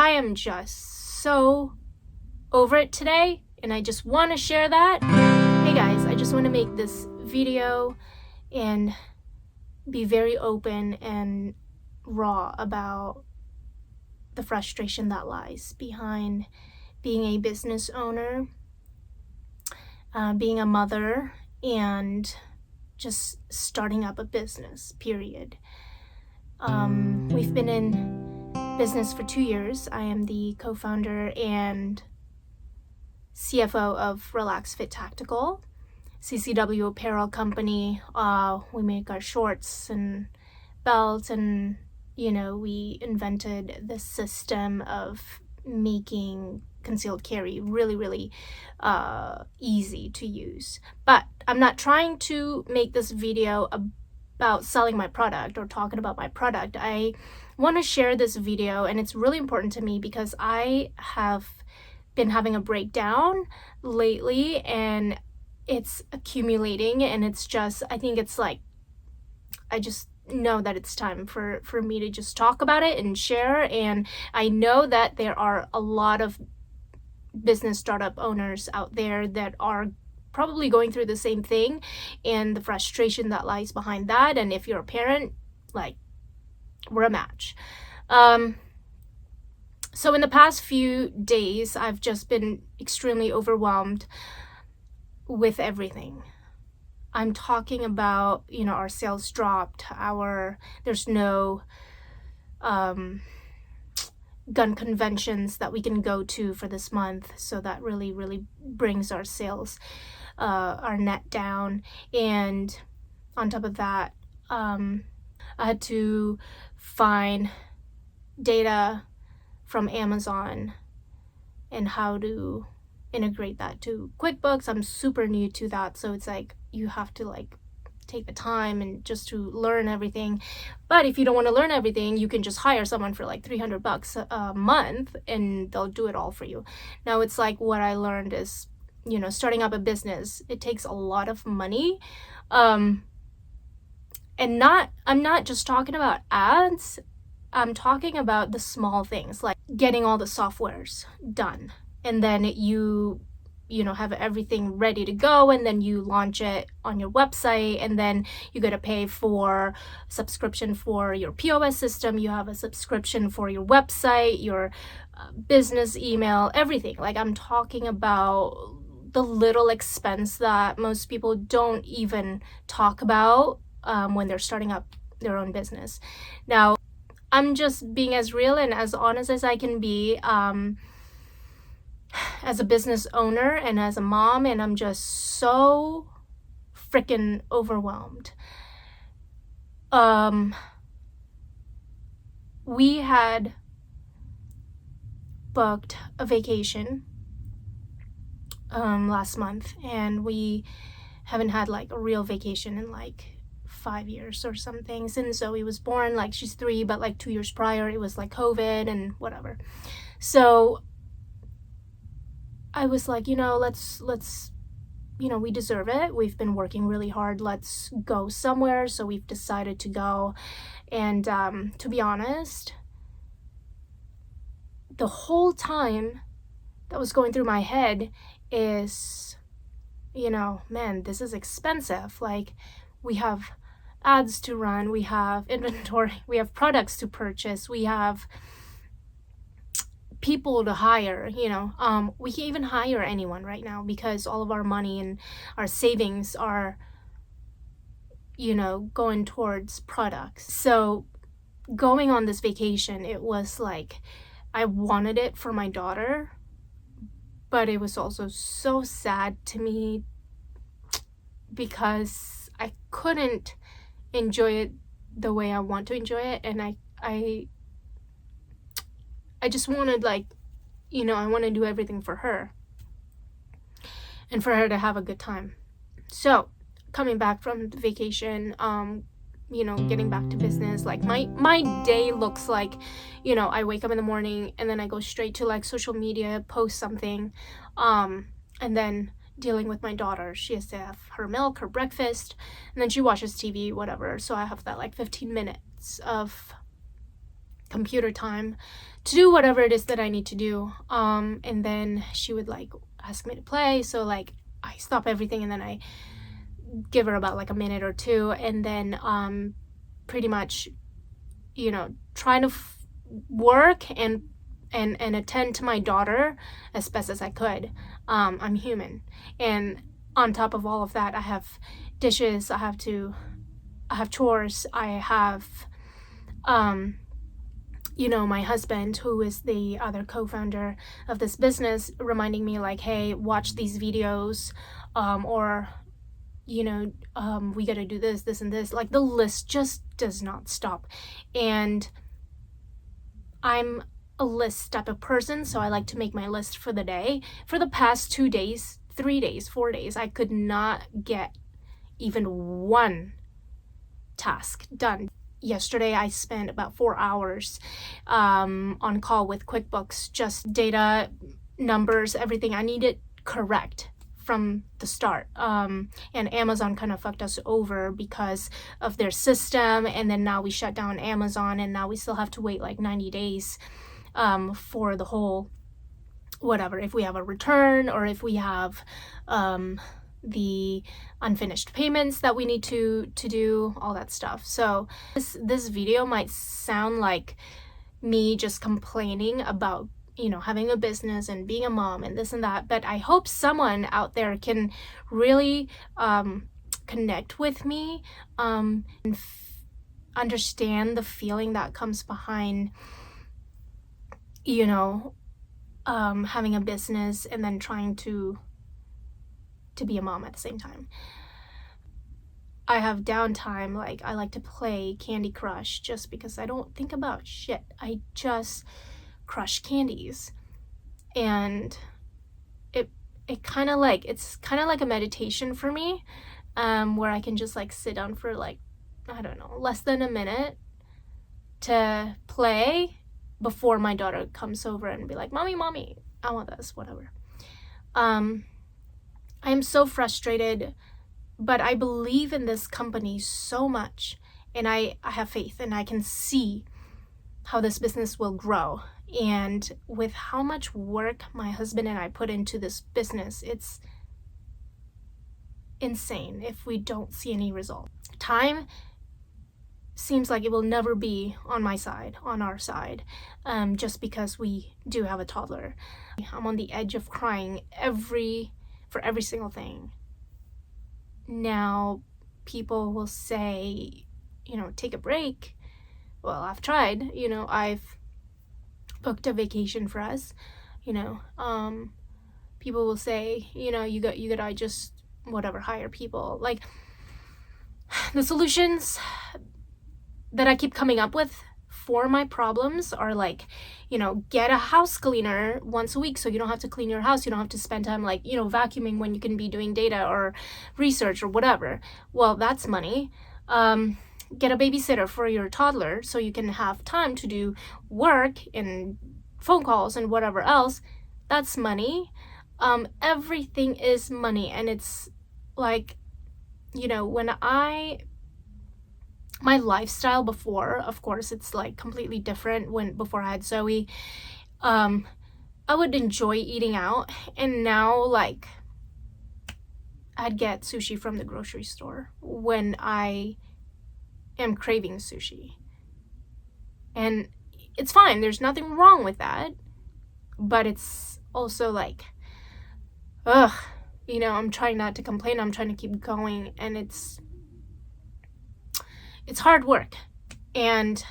I am just so over it today, and I just want to share that. Hey guys, I just want to make this video and be very open and raw about the frustration that lies behind being a business owner, being a mother, and just starting up a business, period. We've been in business for 2 years. I am the co-founder and CFO of Relax Fit Tactical, CCW apparel company. We make our shorts and belts, and we invented the system of making concealed carry really easy to use. But I'm not trying to make this video about selling my product or talking about my product. I want to share this video, and it's really important to me because I have been having a breakdown lately, and it's accumulating, and it's just, I think it's like, I just know that it's time for me to just talk about it and share. And I know that there are a lot of business startup owners out there that are probably going through the same thing, and the frustration that lies behind that. And if you're a parent, like, we're a match. So in the past few days, I've just been extremely overwhelmed with everything. I'm talking about, our sales dropped, there's no gun conventions that we can go to for this month, so that really brings our sales, our net down. And on top of that, I had to find data from Amazon and how to integrate that to QuickBooks. I'm super new to that, so it's like you have to take the time and just to learn everything. But if you don't want to learn everything, you can just hire someone for $300 a month and they'll do it all for you. Now it's like, what I learned is, starting up a business, it takes a lot of money. And I'm not just talking about ads. I'm talking about the small things, like getting all the softwares done, and then you have everything ready to go, and then you launch it on your website, and then you got to pay for subscription for your POS system. You have a subscription for your website, your business email, everything. Like, I'm talking about the little expense that most people don't even talk about when they're starting up their own business. Now, I'm just being as real and as honest as I can be, as a business owner and as a mom, and I'm just so freaking overwhelmed. We had booked a vacation last month, and we haven't had a real vacation in 5 years or something since Zoe was born. She's 3, but 2 years prior it was COVID and whatever. So I was like, let's we deserve it. We've been working really hard. Let's go somewhere. So we've decided to go. And to be honest, the whole time that was going through my head is, man, this is expensive. We have ads to run, we have inventory, we have products to purchase, we have people to hire. We can't even hire anyone right now because all of our money and our savings are going towards products. So going on this vacation, it was I wanted it for my daughter, but it was also so sad to me because I couldn't enjoy it the way I want to enjoy it. And I just wanted I want to do everything for her and for her to have a good time. So coming back from the vacation, getting back to business, my day looks like, I wake up in the morning and then I go straight to social media, post something, and then dealing with my daughter. She has to have her milk, her breakfast, and then she watches TV, whatever. So I have that 15 minutes of computer time to do whatever it is that I need to do. And then she would like ask me to play, so like I stop everything and then I give her about like a minute or two, and then pretty much, you know, trying to work and attend to my daughter as best as I could. I'm human, and on top of all of that, I have dishes, I have chores, I have you know, my husband, who is the other co-founder of this business, reminding me like, hey, watch these videos, or you know, we gotta do this and this. Like, the list just does not stop. And I'm a list type of person, so I like to make my list for the day. For the past 2 days, 3 days, 4 days, I could not get even one task done. Yesterday I spent about 4 hours on call with QuickBooks, just data, numbers, everything I needed correct from the start. And Amazon kind of fucked us over because of their system, and then now we shut down Amazon, and now we still have to wait like 90 days for the whole whatever, if we have a return or if we have the unfinished payments that we need to do, all that stuff. So this video might sound like me just complaining about, you know, having a business and being a mom and this and that, but I hope someone out there can really connect with me and understand the feeling that comes behind, you know, having a business and then trying to be a mom at the same time. I have downtime, like I like to play Candy Crush just because I don't think about shit. I just crush candies, and it's kind of like a meditation for me, where I can just like sit down for like, I don't know, less than a minute to play before my daughter comes over and be like, mommy, I want this, whatever. I'm so frustrated, but I believe in this company so much, and I have faith, and I can see how this business will grow. And with how much work my husband and I put into this business, it's insane if we don't see any result. Time seems like it will never be on my side, on our side, just because we do have a toddler. I'm on the edge of crying for every single thing. Now, people will say, you know, take a break. Well, I've tried, you know, I've booked a vacation for us, you know. People will say, you know, you gotta just whatever, hire people. Like, the solutions that I keep coming up with for my problems are like, you know, get a house cleaner once a week so you don't have to clean your house. You don't have to spend time like, you know, vacuuming when you can be doing data or research or whatever. Well, that's money. Get a babysitter for your toddler so you can have time to do work and phone calls and whatever else. That's money. Everything is money. And it's like, you know, my lifestyle before, of course, it's like completely different before I had Zoe. I would enjoy eating out, and now like I'd get sushi from the grocery store when I am craving sushi. And it's fine, there's nothing wrong with that, but it's also like, you know, I'm trying not to complain, I'm trying to keep going, and it's hard work. And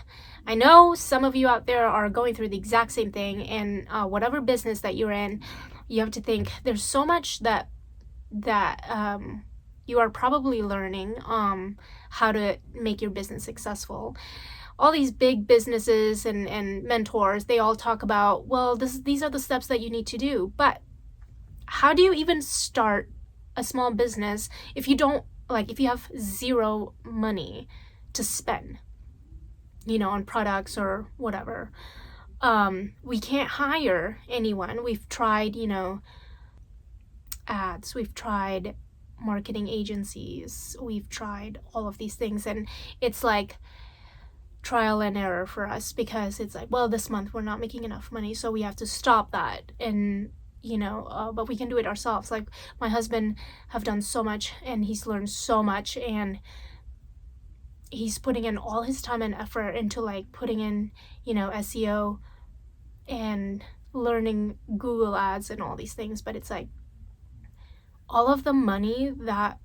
I know some of you out there are going through the exact same thing, and whatever business that you're in, you have to think there's so much that you are probably learning how to make your business successful. All these big businesses and mentors, they all talk about, well, these are the steps that you need to do. But how do you even start a small business if you have zero money to spend, you know, on products or whatever? We can't hire anyone. We've tried, you know, ads, we've tried marketing agencies, we've tried all of these things, and it's like trial and error for us, because it's like, well, this month we're not making enough money, so we have to stop that. And but we can do it ourselves. Like, my husband have done so much, and he's learned so much, and he's putting in all his time and effort into like putting in SEO and learning Google ads and all these things. But it's like, all of the money that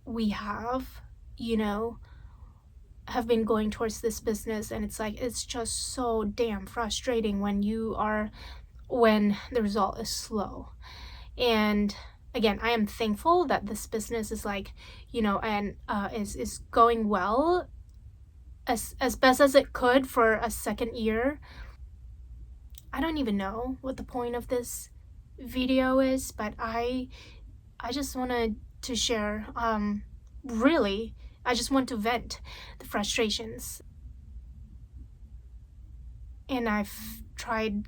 we have have been going towards this business, and it's like, it's just so damn frustrating when the result is slow. And again, I am thankful that this business is like, and is going well as best as it could for a second year. I don't even know what the point of this video is, but I just wanted to share, really, I just want to vent the frustrations. And I've tried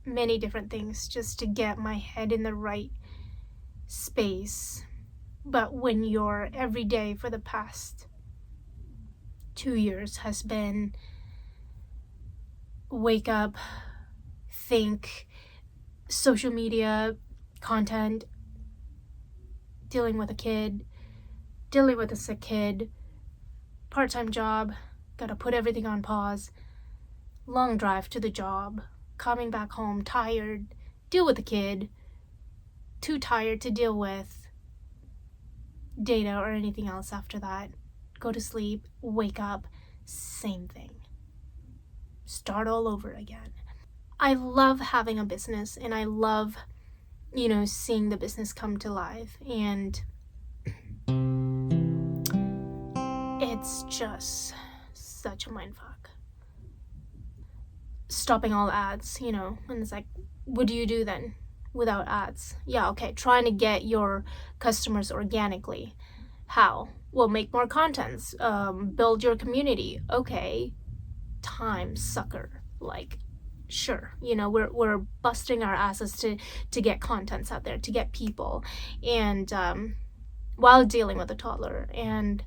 many different things just to get my head in the right space. But when your every day for the past 2 years has been wake up, think, social media, content, dealing with a kid, dealing with a sick kid, part-time job, gotta put everything on pause, long drive to the job, coming back home tired, deal with the kid, too tired to deal with data or anything else after that, go to sleep, wake up, same thing. Start all over again. I love having a business, and I love, seeing the business come to life, and it's just such a mindfuck. Stopping all ads, and it's like, what do you do then without ads? Yeah, okay, trying to get your customers organically. How? Well, make more contents, build your community. Okay, time, sucker. Like, sure, we're busting our asses to get contents out there, to get people, and while dealing with a toddler. And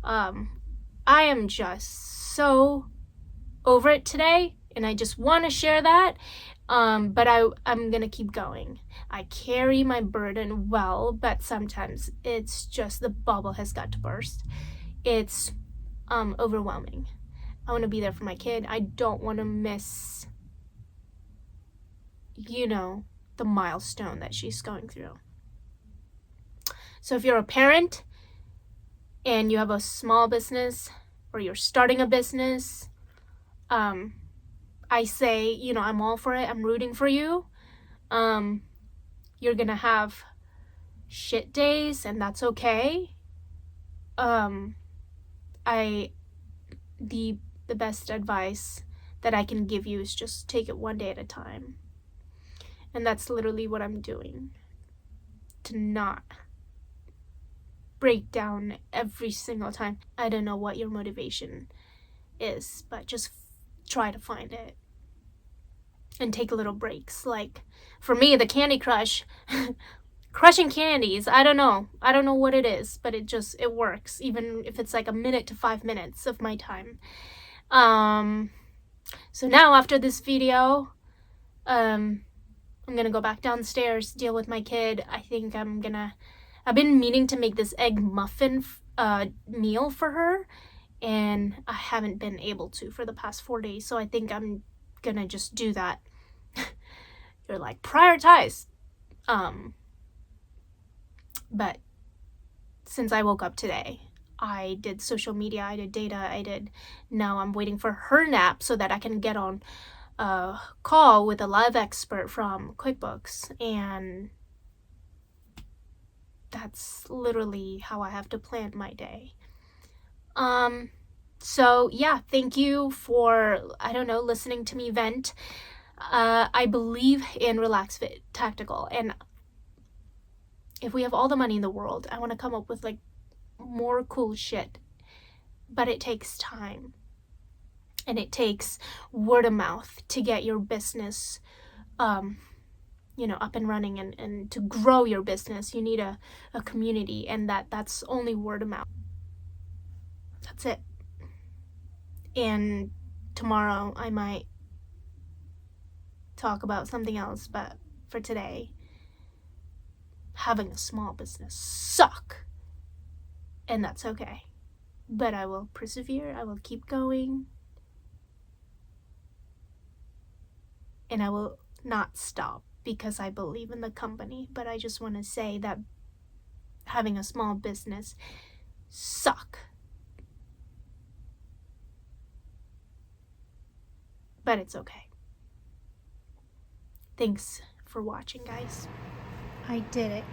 I am just so over it today, and I just want to share that. But I'm gonna keep going. I carry my burden well, but sometimes it's just the bubble has got to burst. It's overwhelming. I want to be there for my kid. I don't want to miss, the milestone that she's going through. So if you're a parent and you have a small business, or you're starting a business, I say, I'm all for it. I'm rooting for you. You're gonna have shit days, and that's okay. The best advice that I can give you is just take it one day at a time. And that's literally what I'm doing. To not break down every single time. I don't know what your motivation is, but just try to find it. And take little breaks. Like, for me, the Candy Crush, crushing candies, I don't know what it is, but it works, even if it's like a minute to 5 minutes of my time. So now after this video, I'm gonna go back downstairs, deal with my kid. I think I've been meaning to make this egg muffin meal for her, and I haven't been able to for the past 4 days, so I think I'm gonna just do that. You're like, prioritize. But since I woke up today, I did social media, I did data, now I'm waiting for her nap so that I can get on a call with a live expert from QuickBooks, and that's literally how I have to plan my day. So yeah, thank you for, listening to me vent. I believe in Relax Fit Tactical, and if we have all the money in the world, I want to come up with like more cool shit, but it takes time, and it takes word of mouth to get your business up and running, and to grow your business you need a community, and that's only word of mouth. That's it. And tomorrow I might talk about something else, but for today, having a small business suck. And that's okay. But I will persevere, I will keep going, and I will not stop because I believe in the company. But I just want to say that having a small business suck. But it's okay. Thanks for watching, guys. I did it.